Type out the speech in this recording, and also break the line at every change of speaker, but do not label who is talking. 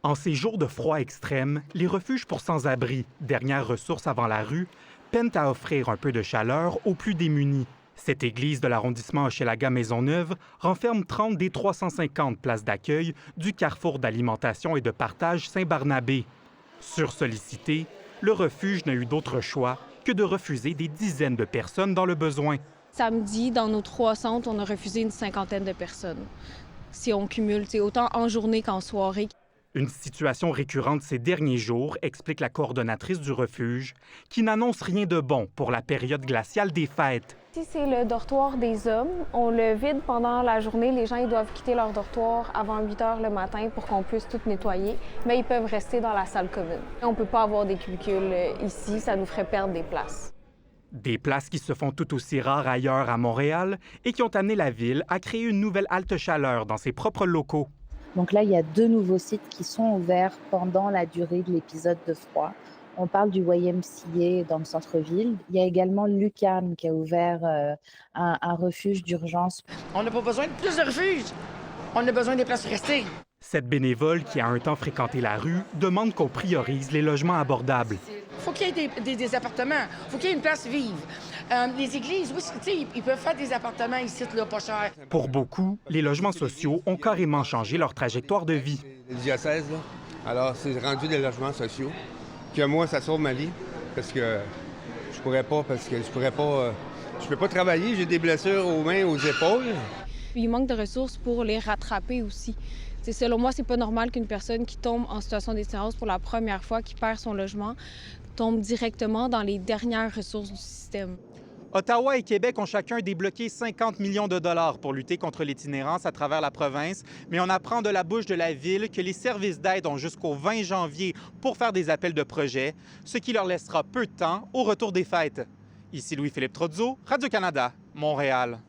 En ces jours de froid extrême, les refuges pour sans-abri, dernière ressource avant la rue, peinent à offrir un peu de chaleur aux plus démunis. Cette église de l'arrondissement Hochelaga-Maisonneuve renferme 30 des 350 places d'accueil du carrefour d'alimentation et de partage Saint-Barnabé. Sursollicité, le refuge n'a eu d'autre choix que de refuser des dizaines de personnes dans le besoin.
Samedi, dans nos 3 centres, on a refusé une cinquantaine de personnes. Si on cumule, autant en journée qu'en soirée.
Une situation récurrente ces derniers jours, explique la coordonnatrice du refuge, qui n'annonce rien de bon pour la période glaciale des fêtes.
Si c'est le dortoir des hommes, on le vide pendant la journée. Les gens ils doivent quitter leur dortoir avant 8 heures le matin pour qu'on puisse tout nettoyer, mais ils peuvent rester dans la salle commune. On ne peut pas avoir des cubicules ici, ça nous ferait perdre des places.
Des places qui se font tout aussi rares ailleurs à Montréal et qui ont amené la ville à créer une nouvelle halte chaleur dans ses propres locaux.
Donc là, il y a 2 nouveaux sites qui sont ouverts pendant la durée de l'épisode de froid. On parle du YMCA dans le centre-ville. Il y a également l'UQAM qui a ouvert un refuge d'urgence.
On n'a pas besoin de plus de refuges. On a besoin des places pour rester.
Cette bénévole qui a un temps fréquenté la rue demande qu'on priorise les logements abordables.
Il faut qu'il y ait des appartements. Il faut qu'il y ait une place vive. Les églises, oui, ils peuvent faire des appartements ici, là, pas cher.
Pour beaucoup, les logements sociaux ont carrément changé leur trajectoire de vie.
Le diocèse, là, alors c'est rendu des logements sociaux. Que moi, ça sauve ma vie parce que je peux pas travailler, j'ai des blessures aux mains, aux épaules.
Il manque de ressources pour les rattraper aussi. Selon moi, c'est pas normal qu'une personne qui tombe en situation d'itinérance pour la première fois, qui perd son logement, tombe directement dans les dernières ressources du système.
Ottawa et Québec ont chacun débloqué 50 millions de dollars pour lutter contre l'itinérance à travers la province, mais on apprend de la bouche de la ville que les services d'aide ont jusqu'au 20 janvier pour faire des appels de projet, ce qui leur laissera peu de temps au retour des fêtes. Ici Louis-Philippe Trozzo, Radio-Canada, Montréal.